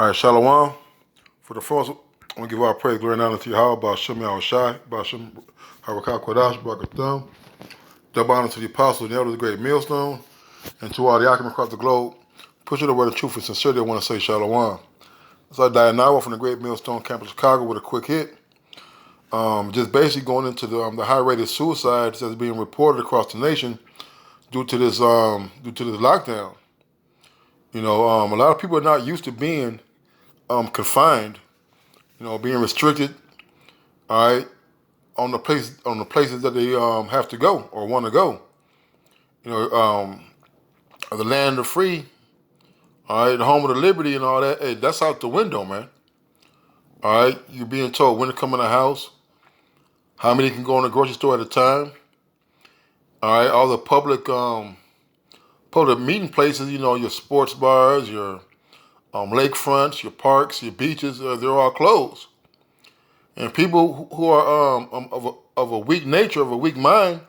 All right, Shalom. For the first, I want to give our praise, glory, and honor to Yahweh, Ba'ashem Yahushai, Ba'ashem Harakah Kodash, Barakatham. Double honor to the apostles and elders of the great millstone, and to all the Akim across the globe. Pushing the word of truth and sincerity, I want to say Shalom. So I Dianawa from the great millstone campus of Chicago with a quick hit. Just basically going into the high rate of suicides that's being reported across the nation due to this lockdown. You know, a lot of people are not used to being confined, being restricted, all right, on the places that they have to go or want to go. The land of the free, all right, the home of the liberty and all that. Hey, that's out the window, man. All right, you're being told when to come in the house, how many can go in the grocery store at a time. All right, all the public meeting places, your sports bars, your lakefronts, your parks, your beaches, they're all closed. And people who are of a weak nature, of a weak mind,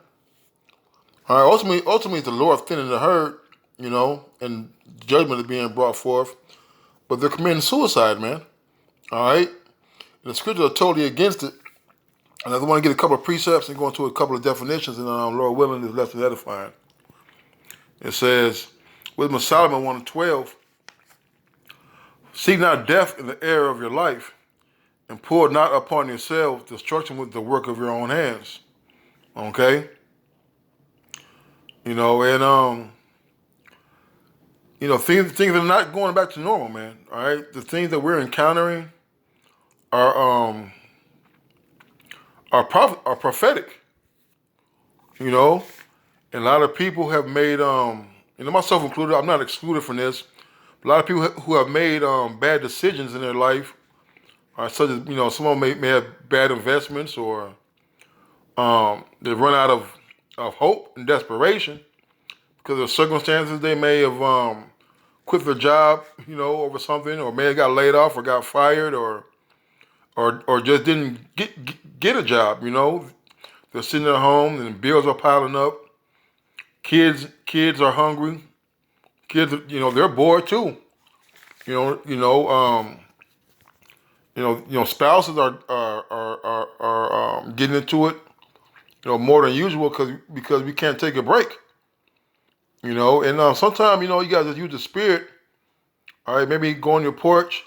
all right, ultimately it's the Lord thinning the herd, and judgment is being brought forth. But they're committing suicide, man. All right? And the scriptures are totally against it. And I want to get a couple of precepts and go into a couple of definitions, and Lord willing, is less than edifying. It says, Wisdom of Solomon 1:12, seek not death in the air of your life, and pour not upon yourself destruction with the work of your own hands. Okay? Things are not going back to normal, man. All right? The things that we're encountering are prophetic. And a lot of people have made, myself included, I'm not excluded from this, but a lot of people who have made bad decisions in their life, such as, some of them may have bad investments, or they've run out of hope and desperation because of circumstances. They may have quit their job, over something, or may have got laid off or got fired, or just didn't get a job. They're sitting at home and bills are piling up. Kids are hungry. Kids, they're bored too. Spouses are getting into it, more than usual because we can't take a break. And sometimes, you guys just use the spirit. All right, maybe go on your porch.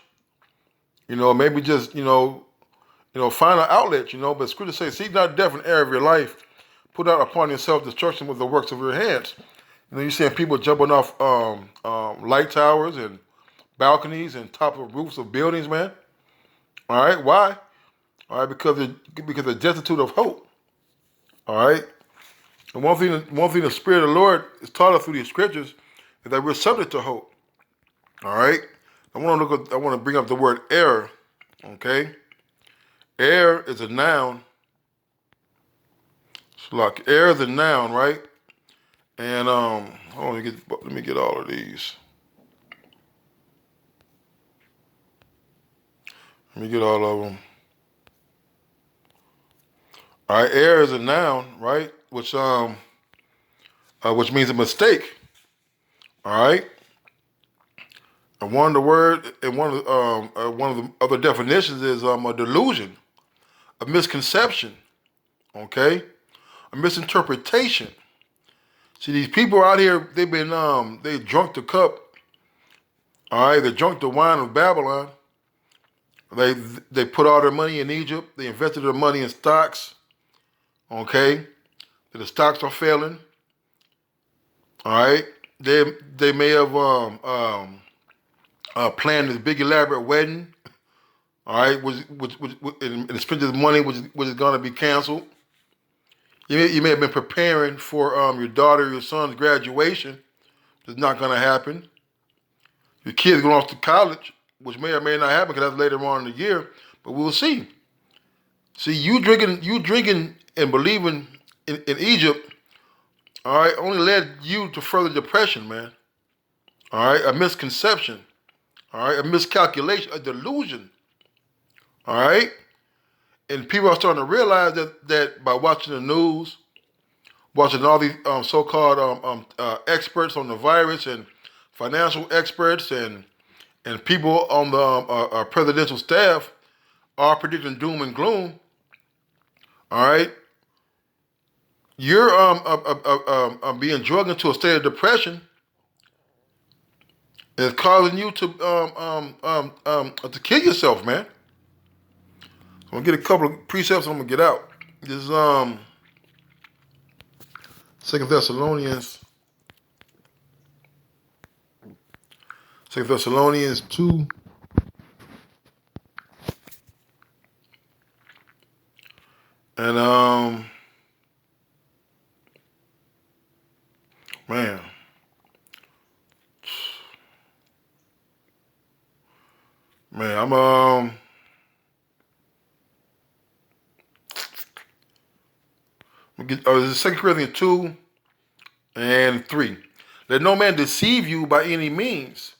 Maybe just, find an outlet, But Scripture says, seek not death in the air of your life. Put out upon yourself destruction with the works of your hands. You're seeing people jumping off light towers and balconies and top of roofs of buildings, man. All right, why? All right, because they're destitute of hope. All right, and one thing the Spirit of the Lord has taught us through these scriptures is that we're subject to hope. All right, I want to bring up the word error. Okay, error is a noun. Error is a noun, right? And let me get all of these. Let me get all of them. All right, error is a noun, right? Which means a mistake. All right. And one of the other definitions is a delusion, a misconception. Okay, a misinterpretation. See, these people out here, they've been they drunk the cup. All right, they drunk the wine of Babylon. They put all their money in Egypt. They invested their money in stocks. Okay, the stocks are failing. All right, they may have planned this big elaborate wedding. All right, and spent this money which is going to be canceled. You may have been preparing for your daughter or your son's graduation. It's not going to happen. Your kids going off to college, which may or may not happen because that's later on in the year, but we'll see. See, you drinking and believing in Egypt, all right, only led you to further depression, man. All right, a misconception, all right, a miscalculation, a delusion, all right. And people are starting to realize that by watching the news, watching all these so-called experts on the virus and financial experts and and people on the presidential staff are predicting doom and gloom, all right, you're being drugged into a state of depression. It's causing you to kill yourself, man. I'm gonna get a couple of precepts. I'm gonna get out. This is 2 Thessalonians, 2 Thessalonians 2. And man, I'm this is 2 Corinthians 2 and 3. Let no man deceive you by any means,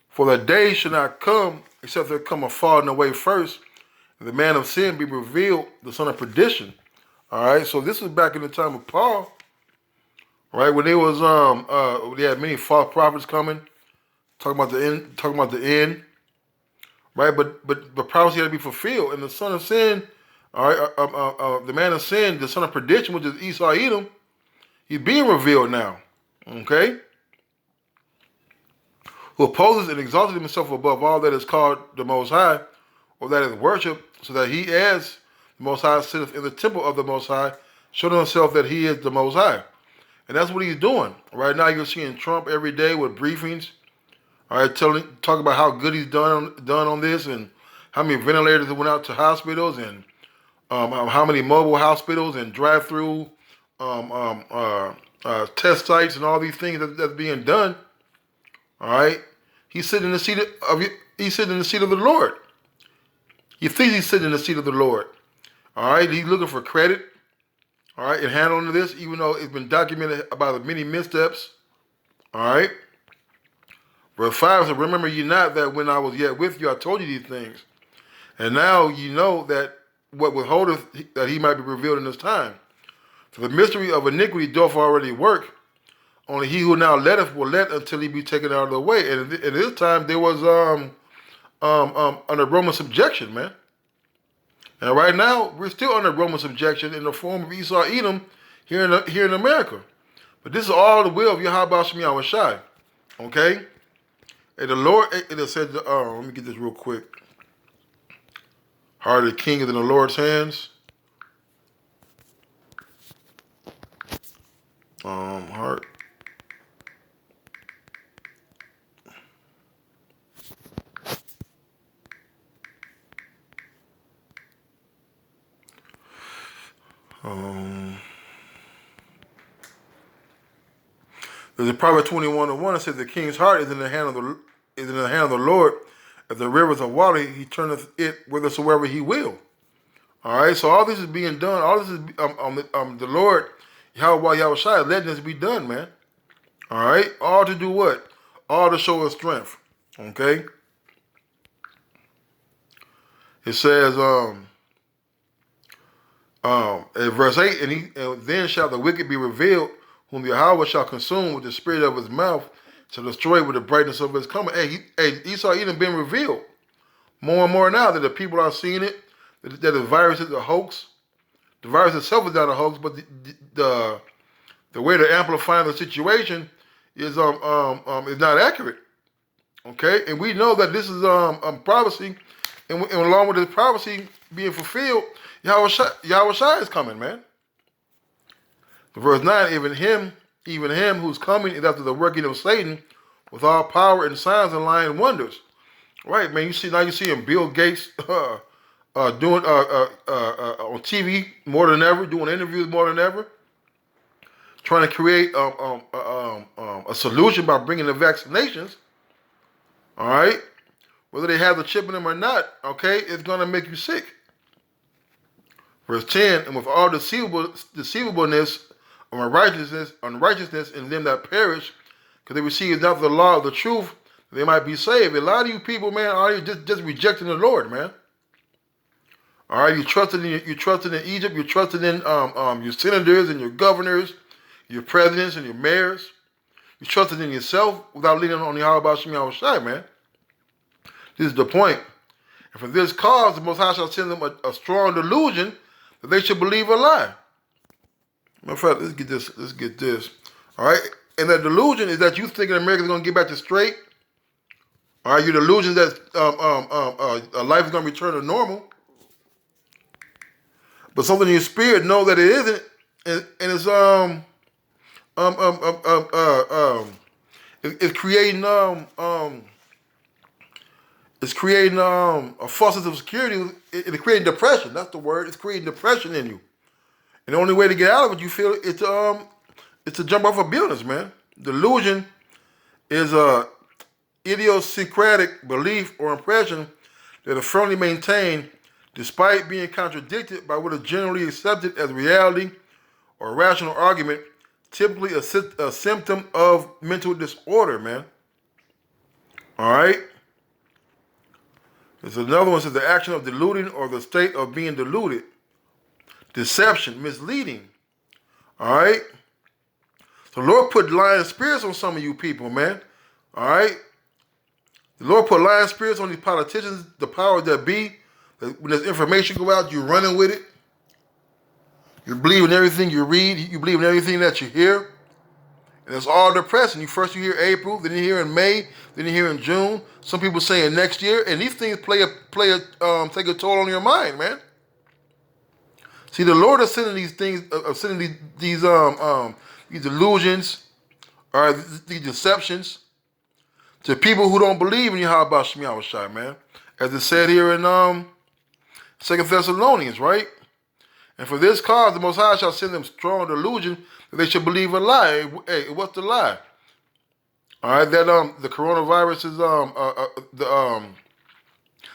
for the day should not come except there come a falling away first, and the man of sin be revealed, the son of perdition. All right, so this was back in the time of Paul, right? When there was they had many false prophets coming, talking about the end, right? But the prophecy had to be fulfilled, and the son of sin, all right, the man of sin, the son of perdition, which is Esau Edom, he's being revealed now, okay? Who opposes and exalted himself above all that is called the Most High, or that is worshipped, so that he as the Most High sitteth in the temple of the Most High, showing himself that he is the Most High. And that's what he's doing. Right now you're seeing Trump every day with briefings, all right, talking about how good he's done on this, and how many ventilators went out to hospitals, and how many mobile hospitals and drive-through test sites and all these things that's being done. All right, he's sitting in the seat of the Lord. He thinks he's sitting in the seat of the Lord. All right, he's looking for credit. All right, in handling this, even though it's been documented about the many missteps. All right. Verse 5 says, remember ye not that when I was yet with you, I told you these things. And now you know that what withholdeth that he might be revealed in this time. For the mystery of iniquity doth already work. Only he who now letteth will let until he be taken out of the way. And at this time, there was under Roman subjection, man. And right now, we're still under Roman subjection in the form of Esau Edom here in America. But this is all the will of Yahweh Shem Yahweh Shai. Okay? And the Lord, it said, let me get this real quick. Heart of the king is in the Lord's hands. Heart. There's a Proverbs 21:1 that says the king's heart is in the hand of the Lord. As the rivers of water, he turneth it whithersoever he will. All right, so all this is being done. All this is the Lord Yahweh Shai letting this be done, man. All right, all to do what? All to show his strength. Okay. It says in verse 8, and then shall the wicked be revealed, whom Yahweh shall consume with the spirit of his mouth, shall destroy with the brightness of his coming. Hey, Esau Edom been revealed more and more now that the people are seeing it, that the virus is a hoax. The virus itself is not a hoax, but the way to amplify the situation is not accurate. Okay, and we know that this is prophecy, and along with this prophecy being fulfilled, Yahweh Shai is coming, man. Verse 9, even him who's coming is after the working of Satan with all power and signs and lying wonders. Right, man. You see him, Bill Gates doing on TV more than ever, doing interviews more than ever, trying to create a solution by bringing the vaccinations. All right, whether they have the chip in them or not, okay, it's gonna make you sick. Verse 10, and with all deceivableness of unrighteousness in them that perish, because they receive not the law of the truth, they might be saved. A lot of you people, man, are just rejecting the Lord, man. All right, you trusted in Egypt, you trusted in your senators and your governors, your presidents and your mayors. You trusted in yourself without leaning on Yahweh Shem Yahweh Shai, man. This is the point. And for this cause, the Most High shall send them a strong delusion that they should believe a lie. Matter of fact, let's get this. Let's get this. All right. And that delusion is that you thinking America's going to get back to straight. All right. Your delusion that life is going to return to normal. But something in your spirit know that it isn't, and it's creating a false sense of security. It's creating depression. That's the word. It's creating depression in you. And the only way to get out of it, you feel it's to jump off of buildings, man. Delusion is a idiosyncratic belief or impression that is firmly maintained despite being contradicted by what is generally accepted as reality or rational argument, typically a symptom of mental disorder, man. All right? There's another one that says the action of deluding or the state of being deluded. Deception, misleading. All right? The Lord put lying spirits on some of you people, man. All right? The Lord put lying spirits on these politicians, the powers that be. When there's information go out, you're running with it. You believe in everything you read. You believe in everything that you hear. And it's all depressing. You hear April, then you hear in May, then you hear in June. Some people saying next year, and these things take a toll on your mind, man. See, the Lord is sending these things, sending these delusions, or these deceptions, to people who don't believe in Yahweh Shem Shai, man. As it said here in 2 Thessalonians, right? And for this cause, the Most High shall send them strong delusion that they should believe a lie. Hey, what's the lie? All right, that the coronavirus is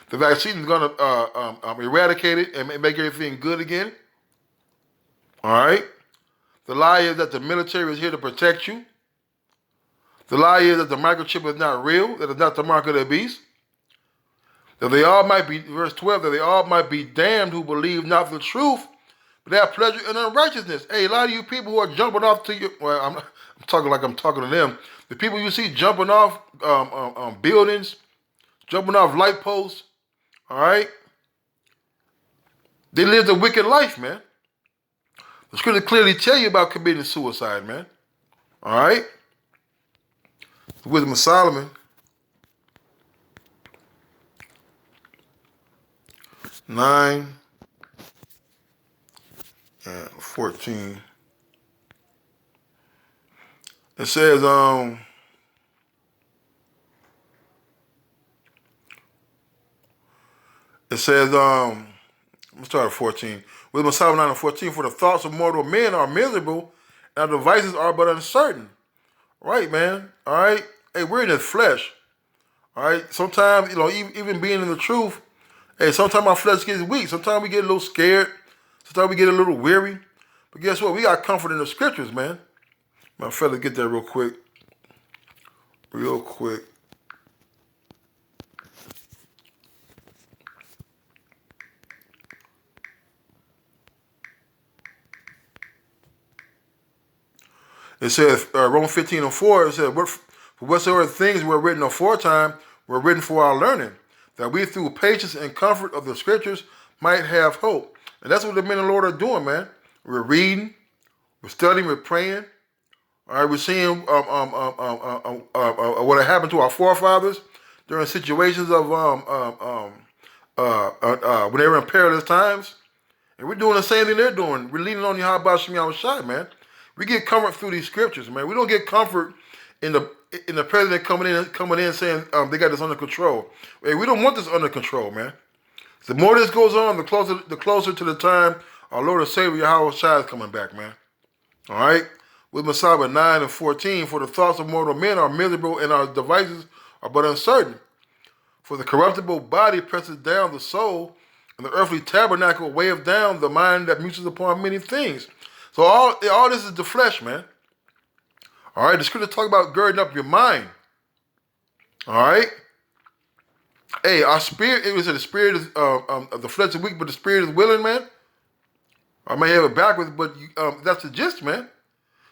the vaccine is gonna eradicate it and make everything good again. All right. The lie is that the military is here to protect you. The lie is that the microchip is not real. That is not the mark of the beast. That they all might be, verse 12, that they all might be damned who believe not the truth, but they have pleasure in unrighteousness. Hey, a lot of you people who are jumping off to you, well, I'm talking like I'm talking to them. The people you see jumping off buildings, jumping off light posts, all right? They lived a wicked life, man. The scripture clearly tell you about committing suicide, man. All right? The Wisdom of Solomon. 9 and 14. It says, let's start at 14. Wisdom of Solomon 9 and 14. For the thoughts of mortal men are miserable, and our devices are but uncertain. Right, man. All right. Hey, we're in the flesh. All right. Sometimes, even being in the truth, hey, sometimes our flesh gets weak. Sometimes we get a little scared. Sometimes we get a little weary. But guess what? We got comfort in the scriptures, man. My fella, get that real quick. Real quick. It says, Romans 15 and 4, it says, for whatsoever things were written aforetime were written for our learning, that we through patience and comfort of the scriptures might have hope. And that's what the men of the Lord are doing, man. We're reading, we're studying, we're praying. All right, we're seeing what had happened to our forefathers during situations of when they were in perilous times. And we're doing the same thing they're doing. We're leaning on Yahweh Shem Shai, man. We get comfort through these scriptures, man. We don't get comfort in the president coming in saying they got this under control. Hey, we don't want this under control, man. The more this goes on, the closer to the time our Lord and Savior Yahweh Shai is coming back, man. All right? With Messiah 9 and 14, for the thoughts of mortal men are miserable and our devices are but uncertain. For the corruptible body presses down the soul, and the earthly tabernacle weigheth down the mind that muses upon many things. So all this is the flesh, man. All right, the scripture talk about girding up your mind. All right. Hey, our spirit, it was the spirit is the flesh is weak, but the spirit is willing, man. I may have it backwards, but that's the gist, man.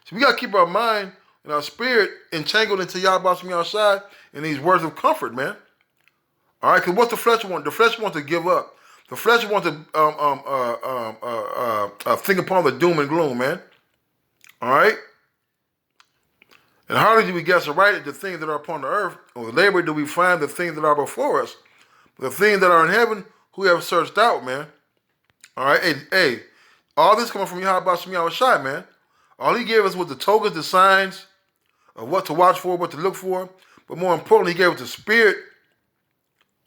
So we gotta keep our mind and our spirit entangled into Yahweh Shem Shai and these words of comfort, man. All right, because what's the flesh want? The flesh wants to give up. The flesh wants to think upon the doom and gloom, man. All right? And hardly do we guess aright the things that are upon the earth, or the labor do we find the things that are before us. The things that are in heaven, who have searched out, man. All right? Hey, all this coming from Yahweh Shemi Yahushai, man. All he gave us was the tokens, the signs of what to watch for, what to look for. But more importantly, he gave us the spirit,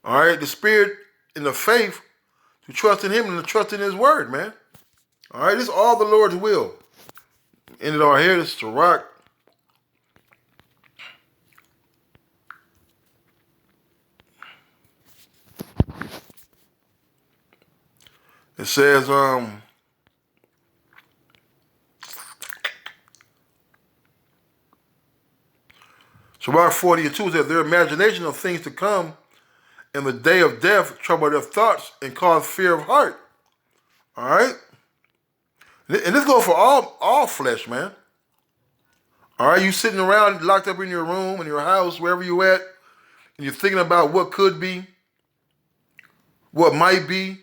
all right? The spirit and the faith to trust in him and to trust in his word, man. All right? This is all the Lord's will. Ended our here. This is Sirach. It says, Sirach 40:2 says, their imagination of things to come in the day of death trouble their thoughts and cause fear of heart. All right? And this goes for all flesh, man. All right? You sitting around locked up in your room, in your house, wherever you at, and you're thinking about what could be, what might be,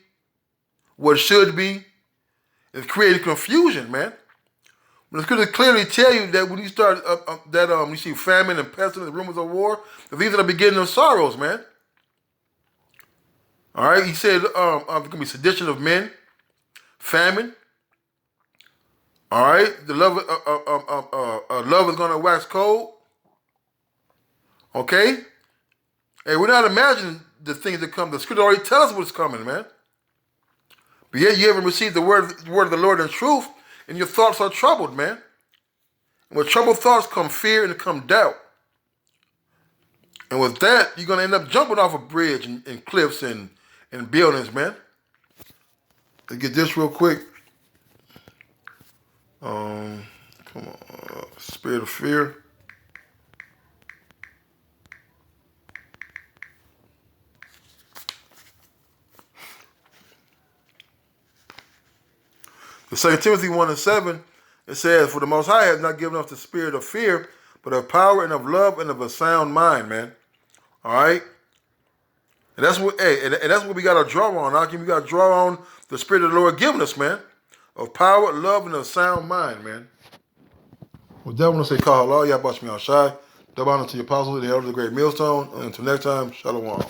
what should be. It's creating confusion, man. But it's going to clearly tell you that when you start, you see famine and pestilence, rumors of war, that these are the beginning of sorrows, man. All right? He said there's going to be sedition of men, famine. All right? The love is going to wax cold. Okay? Hey, we're not imagining the things that come. The scripture already tells us what's coming, man. But yet you haven't received the word of the Lord in truth, and your thoughts are troubled, man. And with troubled thoughts come fear and come doubt. And with that, you're going to end up jumping off a bridge and cliffs and buildings, man. Let's get this real quick. Come on. Spirit of fear. The 2 Timothy 1:7, it says, for the Most High has not given us the spirit of fear, but of power and of love and of a sound mind, man. All right? And that's what, and that's what we got to draw on. We got to draw on the spirit of the Lord giving us, man. Of power, love, and a sound mind, man. Well, that want to say, call Allah, Yahweh Shemi Yahushai. Double honor to the apostles, the elders of the great millstone. And until next time, Shalom.